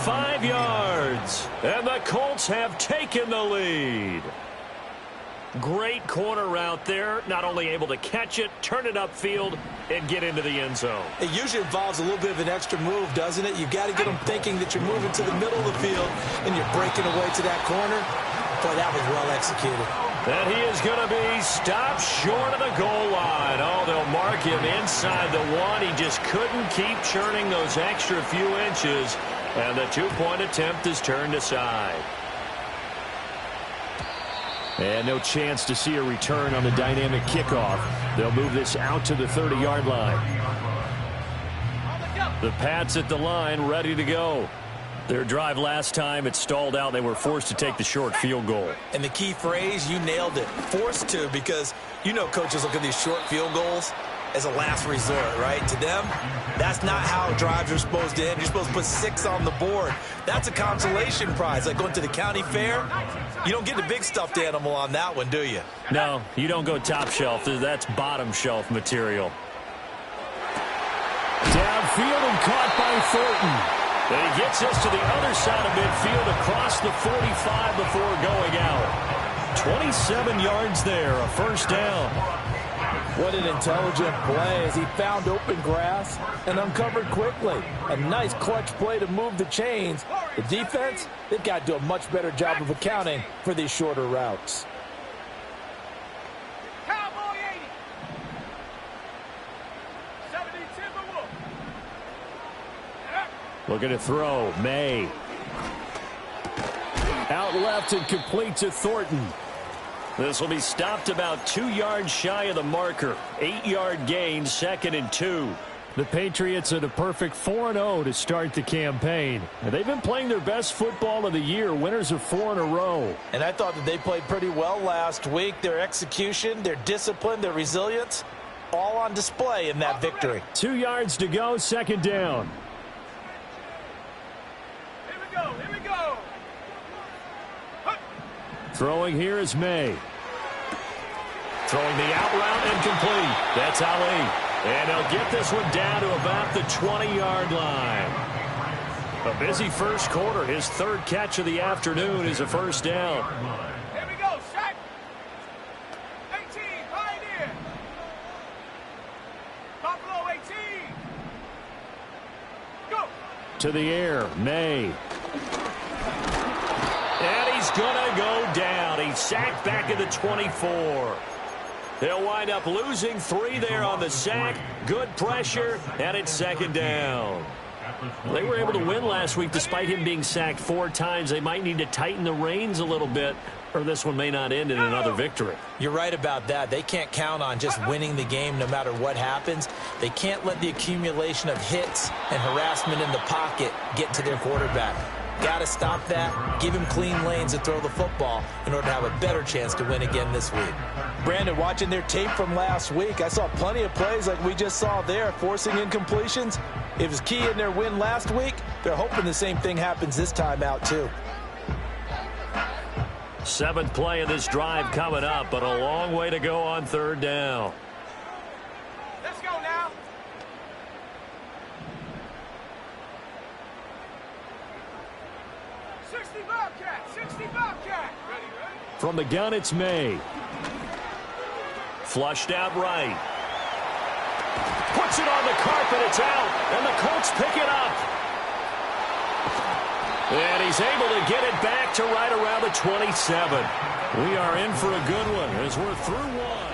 5 yards. And the Colts have taken the lead. Great corner route there. Not only able to catch it, turn it upfield, and get into the end zone. It usually involves a little bit of an extra move, doesn't it? You've got to get them thinking that you're moving to the middle of the field and you're breaking away to that corner. Boy, that was well executed. And he is going to be stopped short of the goal line. Oh, they'll mark him inside the 1. He just couldn't keep churning those extra few inches. And the 2-point attempt is turned aside. And no chance to see a return on the dynamic kickoff. They'll move this out to the 30-yard line. The Pats at the line, ready to go. Their drive last time, it stalled out. They were forced to take the short field goal. And the key phrase, you nailed it. Forced to, because you know coaches look at these short field goals as a last resort, right? To them, that's not how drives are supposed to end. You're supposed to put 6 on the board. That's a consolation prize, like going to the county fair. You don't get the big stuffed animal on that one, do you? No, you don't go top shelf. That's bottom shelf material. Downfield and caught by Thornton. And he gets us to the other side of midfield across the 45 before going out. 27 yards there, a first down. What an intelligent play as he found open grass and uncovered quickly. A nice clutch play to move the chains. The defense, they've got to do a much better job of accounting for these shorter routes. Cowboy 80. 70 Timberwolf. Looking to throw, May. Out left and complete to Thornton. This will be stopped about 2 yards shy of the marker. 8-yard gain, 2nd and 2. The Patriots at a perfect 4-0 to start the campaign. And they've been playing their best football of the year, winners of 4 in a row. And I thought that they played pretty well last week. Their execution, their discipline, their resilience, all on display in that victory. 2 yards to go, 2nd down. Here we go. Here we go. Throwing here is May. Throwing the out route incomplete. That's Ali. And he'll get this one down to about the 20-yard line. A busy first quarter. His 3rd catch of the afternoon is a first down. Here we go. Sack. 18. Pioneer. Buffalo 18. Go. To the air, May. And he's going to go down. He's sacked back at the 24. They'll wind up losing 3 there on the sack. Good pressure, and it's 2nd down. They were able to win last week despite him being sacked 4 times. They might need to tighten the reins a little bit, or this one may not end in another victory. You're right about that. They can't count on just winning the game no matter what happens. They can't let the accumulation of hits and harassment in the pocket get to their quarterback. Got to stop that, give him clean lanes to throw the football in order to have a better chance to win again this week. Brandon, watching their tape from last week, I saw plenty of plays like we just saw there, forcing incompletions. It was key in their win last week. They're hoping the same thing happens this time out, too. 7th play of this drive coming up, but a long way to go on 3rd down. Let's go now. From the gun, it's May. Flushed out right. Puts it on the carpet. It's out. And the Colts pick it up. And he's able to get it back to right around the 27. We are in for a good one as we're through one.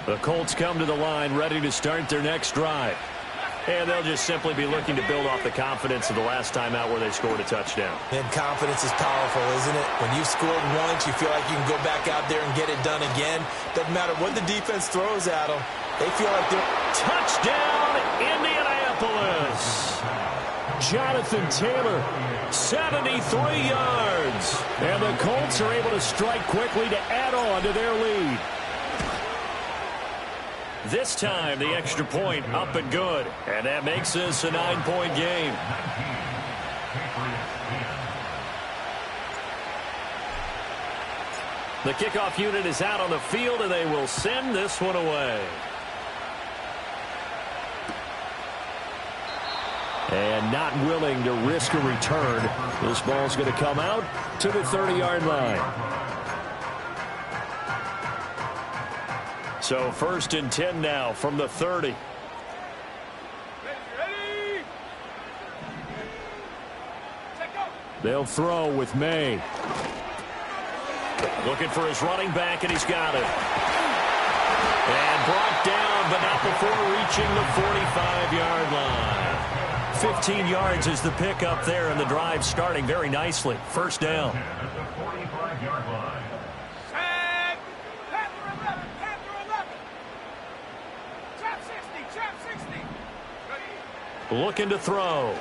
The Colts come to the line ready to start their next drive. And they'll just simply be looking to build off the confidence of the last time out where they scored a touchdown. And confidence is powerful, isn't it? When you've scored once, you feel like you can go back out there and get it done again. Doesn't matter what the defense throws at them. They feel like they're... Touchdown, Indianapolis! Jonathan Taylor, 73 yards. And the Colts are able to strike quickly to add on to their lead. This time, the extra point up and good. And that makes this a 9-point game. The kickoff unit is out on the field, and they will send this one away. And not willing to risk a return. This ball's going to come out to the 30-yard line. So 1st and 10 now from the 30. Ready. They'll throw with May. Looking for his running back, and he's got it. And brought down, but not before reaching the 45-yard line. 15 yards is the pickup there, and the drive starting very nicely. First down. Sack. Panther 11. Panther 11. Trap 60. Trap 60. Ready. Looking to throw.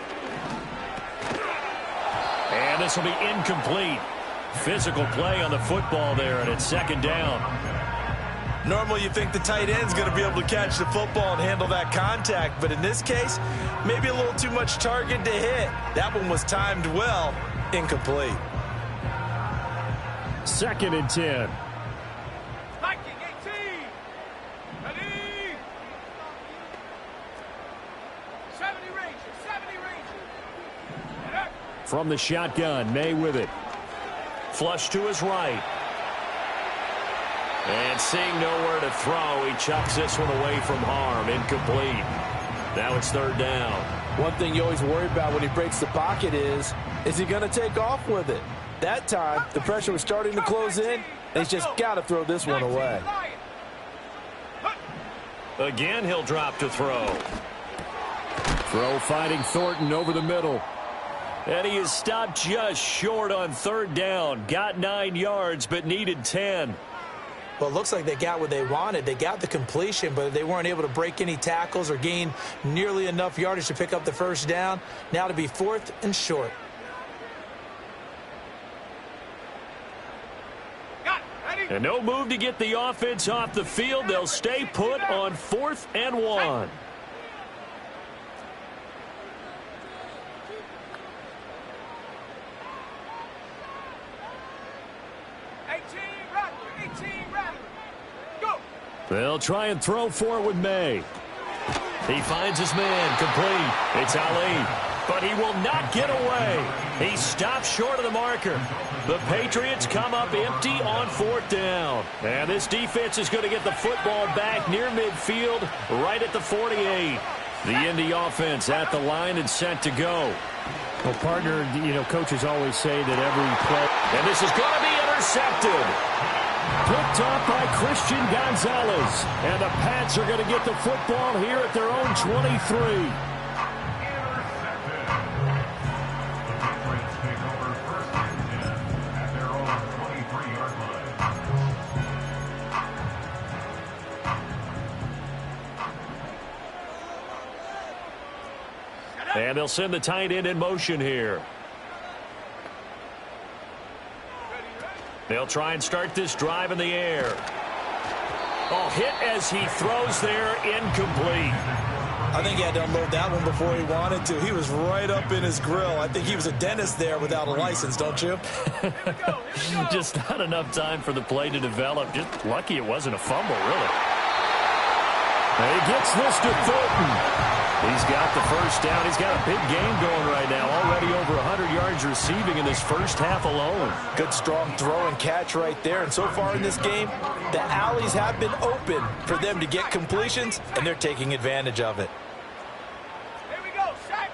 And this will be incomplete. Physical play on the football there, and it's 2nd down. Normally you think the tight end's going to be able to catch the football and handle that contact, but in this case, maybe a little too much target to hit. That one was timed well. Incomplete. 2nd and 10. Viking 18. Ready. 70 Rangers. 70 Rangers. From the shotgun, May with it. Flush to his right. And seeing nowhere to throw, he chucks this one away from harm. Incomplete. Now it's 3rd down. One thing you always worry about when he breaks the pocket is he going to take off with it? That time, the pressure was starting to close in, and he's just got to throw this one away. Again, he'll drop to throw. Throw finding Thornton over the middle. And he is stopped just short on 3rd down. Got 9 yards, but needed 10. Well, it looks like they got what they wanted. They got the completion, but they weren't able to break any tackles or gain nearly enough yardage to pick up the 1st down. Now to be 4th and short. And no move to get the offense off the field. They'll stay put on 4th and 1. They'll try and throw for it with May. He finds his man, complete. It's Ali, but he will not get away. He stops short of the marker. The Patriots come up empty on 4th down. And this defense is going to get the football back near midfield, right at the 48. The Indy offense at the line and set to go. Well, partner, coaches always say that every play. And this is going to be intercepted. Picked off by Christian Gonzalez. And the Pats are going to get the football here at their own 23. And they'll send the tight end in motion here. They'll try and start this drive in the air. Oh, hit as he throws there, incomplete. I think he had to unload that one before he wanted to. He was right up in his grill. I think he was a dentist there without a license, don't you? Just not enough time for the play to develop. Just lucky it wasn't a fumble, really. And he gets this to Thornton. He's got the 1st down. He's got a big game going right now. Already over 100 yards receiving in this first half alone. Good, strong throw and catch right there. And so far in this game, the alleys have been open for them to get completions, and they're taking advantage of it. Here we go, Shaq.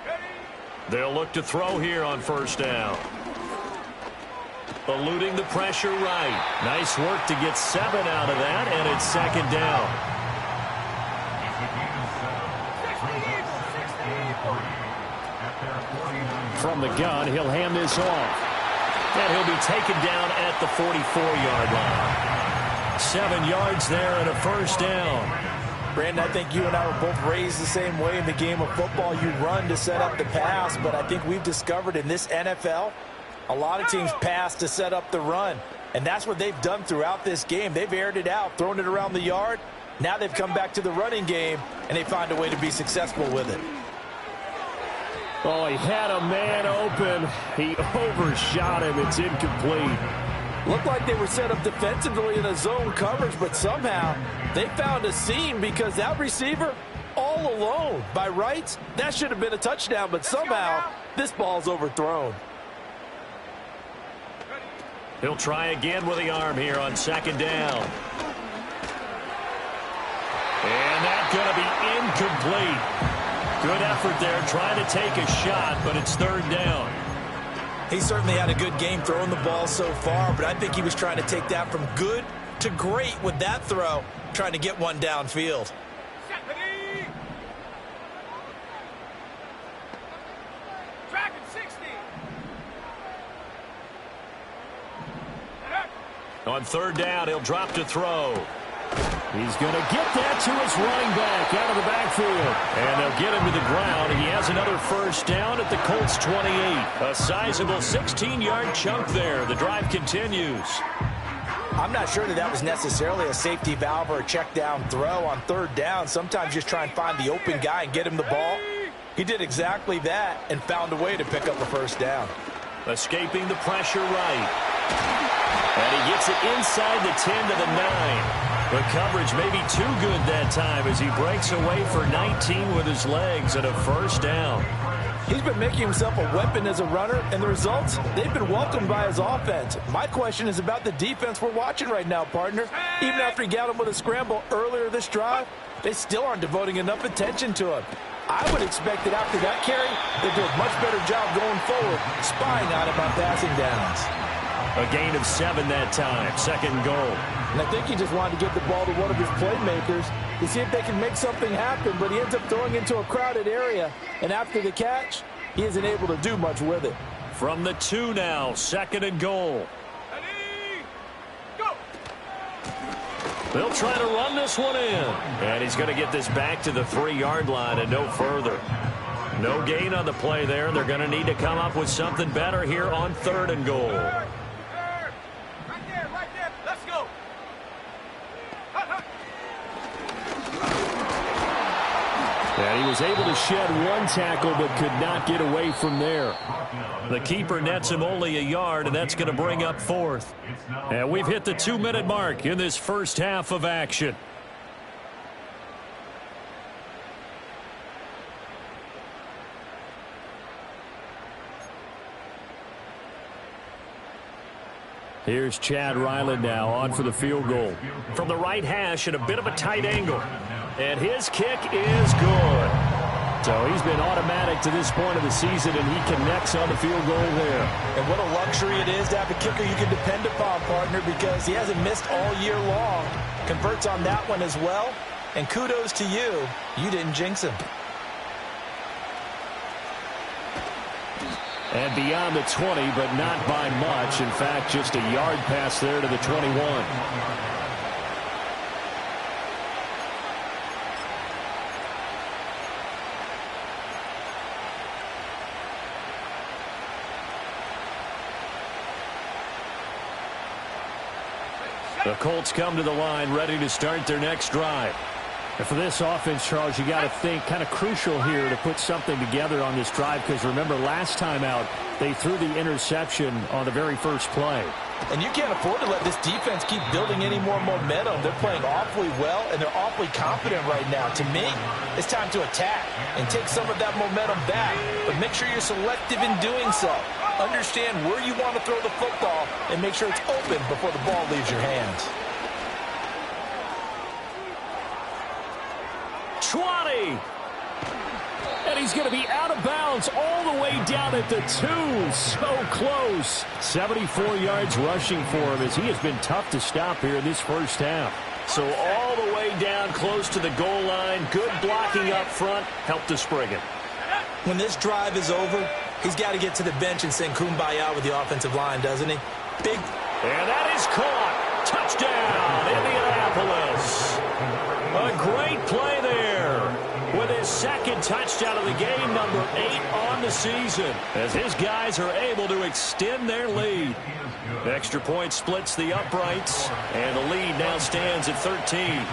Ready. They'll look to throw here on 1st down. Eluding the pressure right. Nice work to get 7 out of that, and it's 2nd down. From the gun, he'll hand this off. And he'll be taken down at the 44-yard line. 7 yards there and a 1st down. Brandon, I think you and I were both raised the same way in the game of football. You run to set up the pass, but I think we've discovered in this NFL, a lot of teams pass to set up the run. And that's what they've done throughout this game. They've aired it out, thrown it around the yard. Now they've come back to the running game, and they find a way to be successful with it. Oh, he had a man open. He overshot him. It's incomplete. Looked like they were set up defensively in a zone coverage, but somehow they found a seam because that receiver all alone. By rights, that should have been a touchdown, but somehow this ball's overthrown. He'll try again with the arm here on second down. And that's going to be incomplete. Good effort there, trying to take a shot, but it's third down. He certainly had a good game throwing the ball so far, but I think he was trying to take that from good to great with that throw, trying to get one downfield. Tracking 60. On third down, he'll drop to throw. He's going to get that to his running back out of the backfield. And they'll get him to the ground. He has another first down at the Colts 28. A sizable 16-yard chunk there. The drive continues. I'm not sure that was necessarily a safety valve or a check down throw on third down. Sometimes just try and find the open guy and get him the ball. He did exactly that and found a way to pick up a first down. Escaping the pressure right. And he gets it inside the 10 to the 9. The coverage may be too good that time as he breaks away for 19 with his legs and a first down. He's been making himself a weapon as a runner, and the results, they've been welcomed by his offense. My question is about the defense we're watching right now, partner. Even after he got him with a scramble earlier this drive, they still aren't devoting enough attention to him. I would expect that after that carry, they'll do a much better job going forward, spying on him on passing downs. A gain of 7 that time, second and goal. And I think he just wanted to get the ball to one of his playmakers to see if they can make something happen, but he ends up throwing into a crowded area. And after the catch, he isn't able to do much with it. From the 2 now, second and goal. Ready, go. They'll try to run this one in. And he's going to get this back to the 3-yard line and no further. No gain on the play there. They're going to need to come up with something better here on third and goal. Right there. Let's go. And he was able to shed one tackle but could not get away from there. The keeper nets him only a yard, and that's going to bring up fourth. And we've hit the 2-minute mark in this first half of action. Here's Chad Ryland now on for the field goal. From the right hash at a bit of a tight angle. And his kick is good. So he's been automatic to this point of the season, and he connects on the field goal there. And what a luxury it is to have a kicker you can depend upon, partner, because he hasn't missed all year long. Converts on that one as well. And kudos to you. You didn't jinx him. And beyond the 20, but not by much. In fact, just a yard pass there to the 21. The Colts come to the line, ready to start their next drive. And for this offense, Charles, you got to think kind of crucial here to put something together on this drive, because remember last time out they threw the interception on the very first play. And you can't afford to let this defense keep building any more momentum. They're playing awfully well, and they're awfully confident right now. To me, it's time to attack and take some of that momentum back, but make sure you're selective in doing so. Understand where you want to throw the football and make sure it's open before the ball leaves your hands. 20. And he's going to be out of bounds all the way down at the 2. So close. 74 yards rushing for him as he has been tough to stop here in this first half. So all the way down close to the goal line. Good blocking up front. Helped to spring him. When this drive is over, he's got to get to the bench and sing kumbaya with the offensive line, doesn't he? Big. And that is caught. Touchdown, Indianapolis. A great play there with his second touchdown of the game, number 8 on the season, as his guys are able to extend their lead. Extra point splits the uprights, and the lead now stands at 13.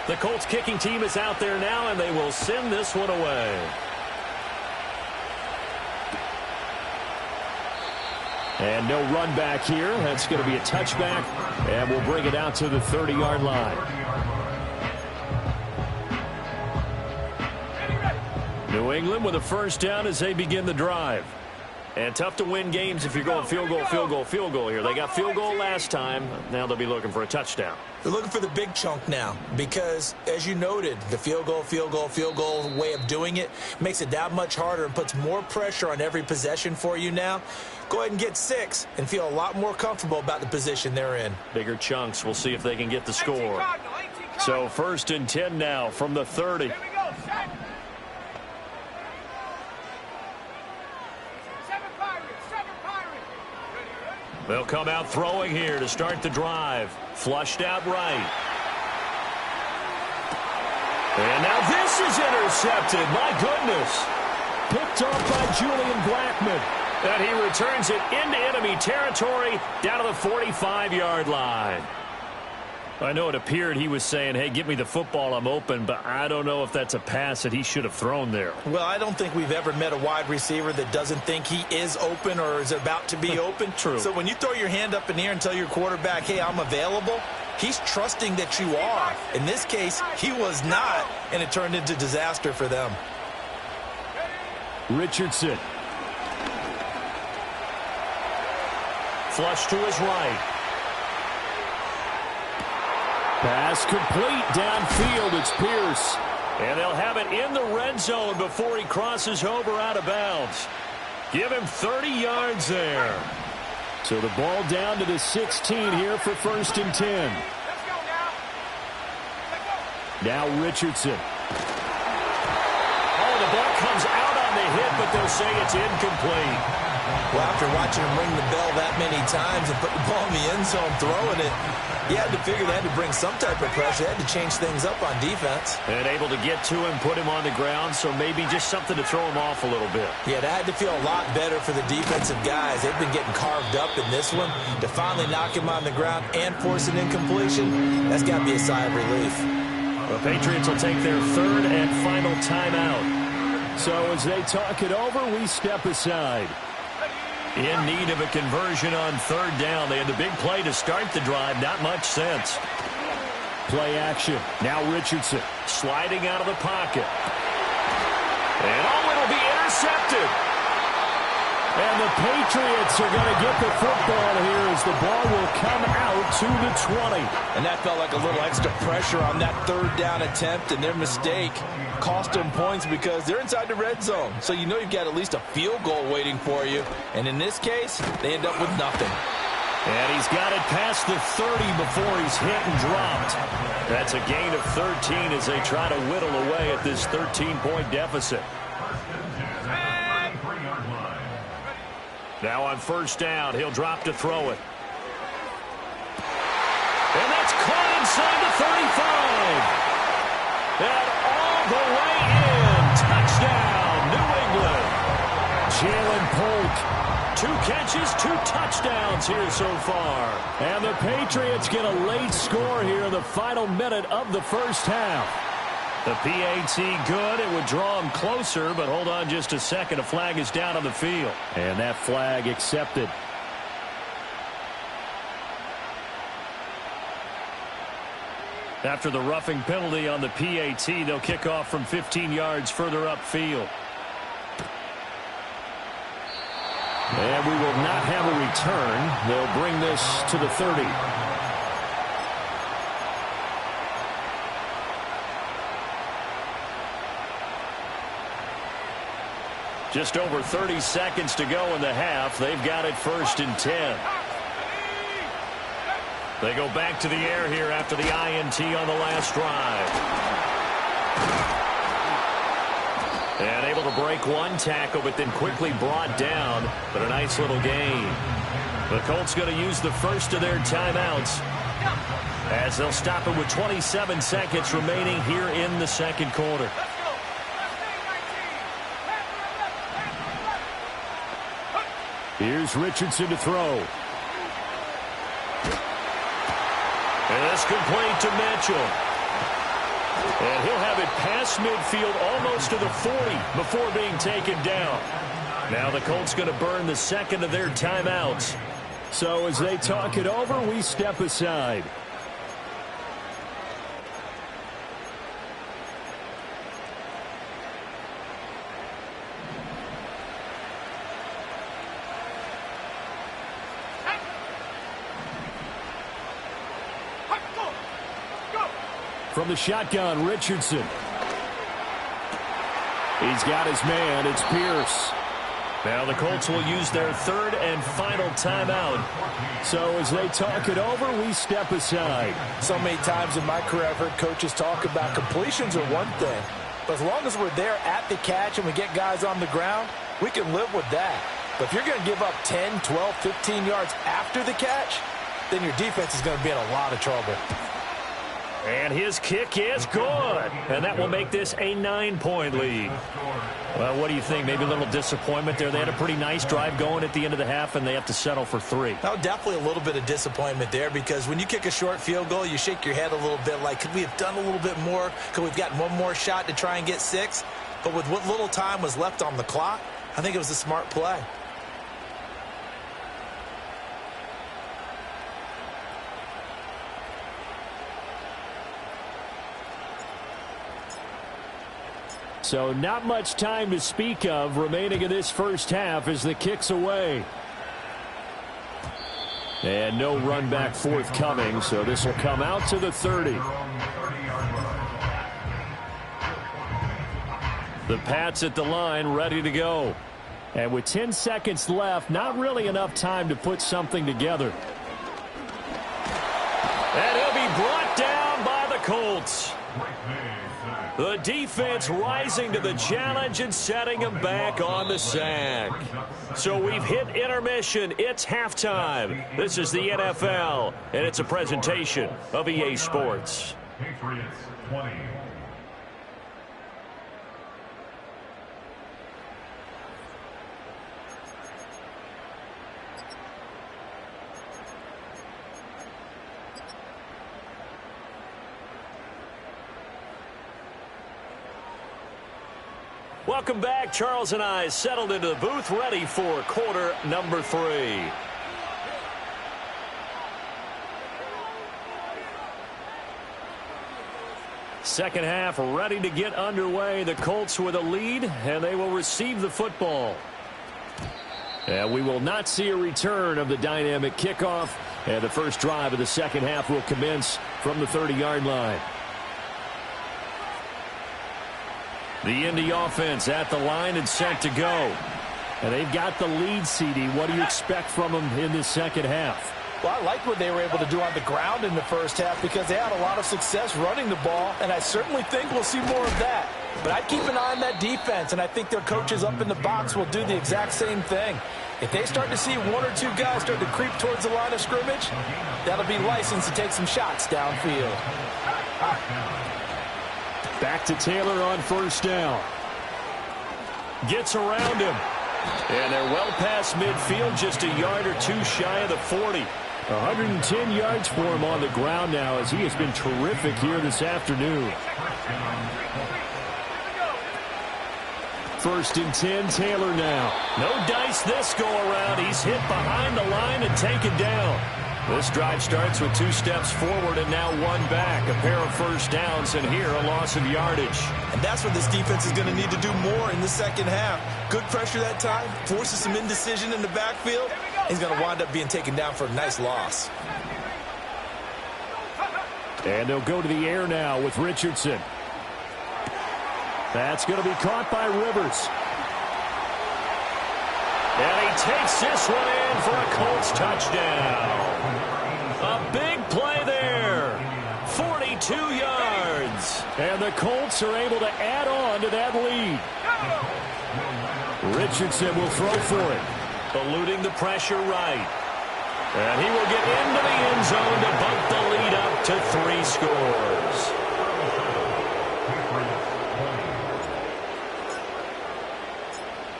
The Colts kicking team is out there now, and they will send this one away. And no run back here. That's going to be a touchback, and we'll bring it out to the 30-yard line. New England with a first down as they begin the drive. And tough to win games if you're going field goal, field goal, field goal here. They got field goal last time. Now they'll be looking for a touchdown. They're looking for the big chunk now because, as you noted, the field goal way of doing it makes it that much harder and puts more pressure on every possession for you now. Go ahead and get 6 and feel a lot more comfortable about the position they're in. Bigger chunks. We'll see if they can get the score. So 1st and 10 now from the 30. Here we go, set. 7 Pirates. Ready. They'll come out throwing here to start the drive. Flushed out right. And now this is intercepted. My goodness. Picked off by Julian Blackman. And he returns it into enemy territory down to the 45-yard line. I know it appeared he was saying, hey, give me the football, I'm open, but I don't know if that's a pass that he should have thrown there. Well, I don't think we've ever met a wide receiver that doesn't think he is open or is about to be open. True. So when you throw your hand up in the air and tell your quarterback, hey, I'm available, he's trusting that you are. In this case, he was not, and it turned into disaster for them. Richardson. Flush to his right. Pass complete downfield. It's Pierce. And they'll have it in the red zone before he crosses over out of bounds. Give him 30 yards there. So the ball down to the 16 here for 1st and 10. Let's go now. Now Richardson. Oh, the ball comes out on the hit, but they'll say it's incomplete. Well, after watching him ring the bell that many times and put the ball in the end zone throwing it, you had to figure they had to bring some type of pressure. They had to change things up on defense. And able to get to him, put him on the ground, so maybe just something to throw him off a little bit. Yeah, that had to feel a lot better for the defensive guys. They've been getting carved up in this one. To finally knock him on the ground and force an incompletion, that's got to be a sigh of relief. The Patriots will take their 3rd and final timeout. So as they talk it over, we step aside. In need of a conversion on 3rd down. They had the big play to start the drive. Not much sense. Play action. Now Richardson sliding out of the pocket. And it'll be intercepted. And the Patriots are going to get the football here as the ball will come out to the 20. And that felt like a little extra pressure on that 3rd down attempt, and their mistake cost them points because they're inside the red zone. So you know you've got at least a field goal waiting for you. And in this case, they end up with nothing. And he's got it past the 30 before he's hit and dropped. That's a gain of 13 as they try to whittle away at this 13-point deficit. Now on 1st down, he'll drop to throw it. And that's caught inside the 35. And all the way in. Touchdown, New England. Jalen Polk. 2 catches, 2 touchdowns here so far. And the Patriots get a late score here in the final minute of the first half. The PAT good. It would draw him closer, but hold on just a second. A flag is down on the field. And that flag accepted. After the roughing penalty on the PAT, they'll kick off from 15 yards further upfield. And we will not have a return. They'll bring this to the 30. Just over 30 seconds to go in the half. They've got it 1st and 10. They go back to the air here after the INT on the last drive. And able to break one tackle, but then quickly brought down. But a nice little gain. The Colts going to use the first of their timeouts. As they'll stop it with 27 seconds remaining here in the second quarter. Here's Richardson to throw. And that's complete to Mitchell. And he'll have it past midfield almost to the 40 before being taken down. Now the Colts going to burn the second of their timeouts. So as they talk it over, we step aside. From the shotgun, Richardson. He's got his man. It's Pierce. Now the Colts will use their third and final timeout. So as they talk it over, we step aside. So many times in my career, I've heard coaches talk about completions are one thing. But as long as we're there at the catch and we get guys on the ground, we can live with that. But if you're going to give up 10, 12, 15 yards after the catch, then your defense is going to be in a lot of trouble. And his kick is good. And that will make this a 9-point lead. Well, what do you think? Maybe a little disappointment there. They had a pretty nice drive going at the end of the half, and they have to settle for 3. No, definitely a little bit of disappointment there, because when you kick a short field goal, you shake your head a little bit like, could we have done a little bit more? Could we have gotten one more shot to try and get 6? But with what little time was left on the clock, I think it was a smart play. So not much time to speak of remaining in this first half as the kick's away. And no run back forthcoming, so this will come out to the 30. The Pats at the line ready to go. And with 10 seconds left, not really enough time to put something together. And he'll be brought down by the Colts. The defense rising to the challenge and setting him back on the sack. So we've hit intermission. It's halftime. This is the NFL, and it's a presentation of EA Sports. Patriots 20. Welcome back. Charles and I settled into the booth, ready for quarter number 3. Second half ready to get underway. The Colts with a lead, and they will receive the football. And we will not see a return of the dynamic kickoff. And the first drive of the second half will commence from the 30-yard line. The Indy offense at the line and set to go. And they've got the lead, CD. What do you expect from them in this second half? Well, I like what they were able to do on the ground in the first half because they had a lot of success running the ball, and I certainly think we'll see more of that. But I'd keep an eye on that defense, and I think their coaches up in the box will do the exact same thing. If they start to see 1 or 2 guys start to creep towards the line of scrimmage, that'll be license to take some shots downfield. Back to Taylor on first down. Gets around him. And they're well past midfield, just a yard or 2 shy of the 40. 110 yards for him on the ground now as he has been terrific here this afternoon. First and 10, Taylor now. No dice this go around. He's hit behind the line and taken down. This drive starts with 2 steps forward and now 1 back. A pair of first downs, and here a loss of yardage. And that's what this defense is going to need to do more in the second half. Good pressure that time, forces some indecision in the backfield. He's going to wind up being taken down for a nice loss. And they'll go to the air now with Richardson. That's going to be caught by Rivers. And he takes this one in for a Colts touchdown. A big play there. 42 yards. And the Colts are able to add on to that lead. Richardson will throw for it. Eluding the pressure right. And he will get into the end zone to bump the lead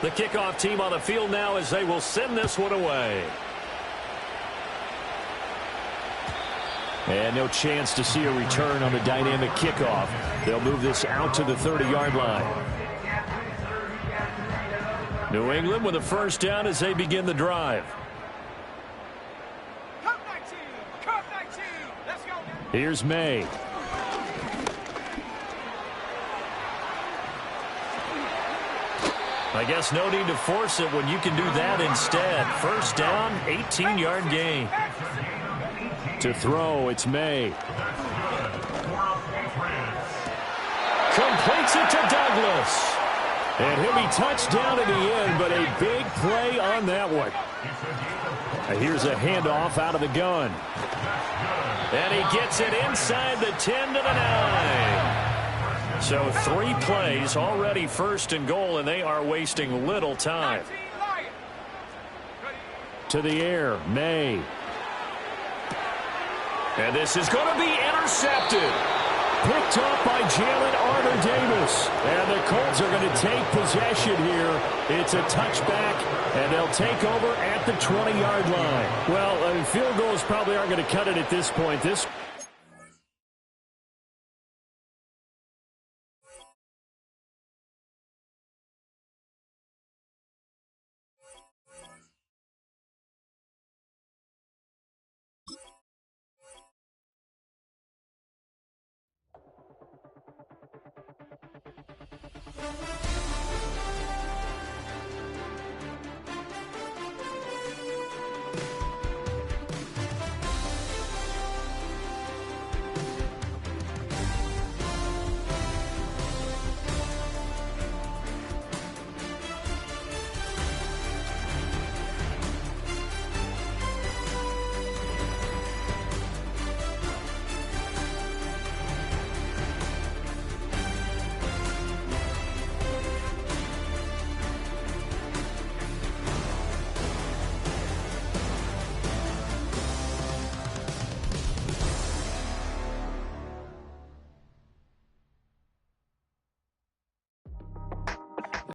The kickoff team on the field now as they will send this one away. And no chance to see a return on the dynamic kickoff. They'll move this out to the 30-yard line. New England with a first down as they begin the drive. Come 19. Come 19. Let's go. Here's May. I guess no need to force it when you can do that instead. First down, 18-yard gain. To throw, it's May. Completes it to Douglas. And he'll be touched down in the end, but a big play on that one. Here's a handoff out of the gun. And he gets it inside the 10 to the 9. So 3 plays, already first and goal, and they are wasting little time. To the air, May. And this is going to be intercepted. Picked up by Jalen Armour-Davis. And the Colts are going to take possession here. It's a touchback, and they'll take over at the 20-yard line. Well, field goals probably aren't going to cut it at this point. This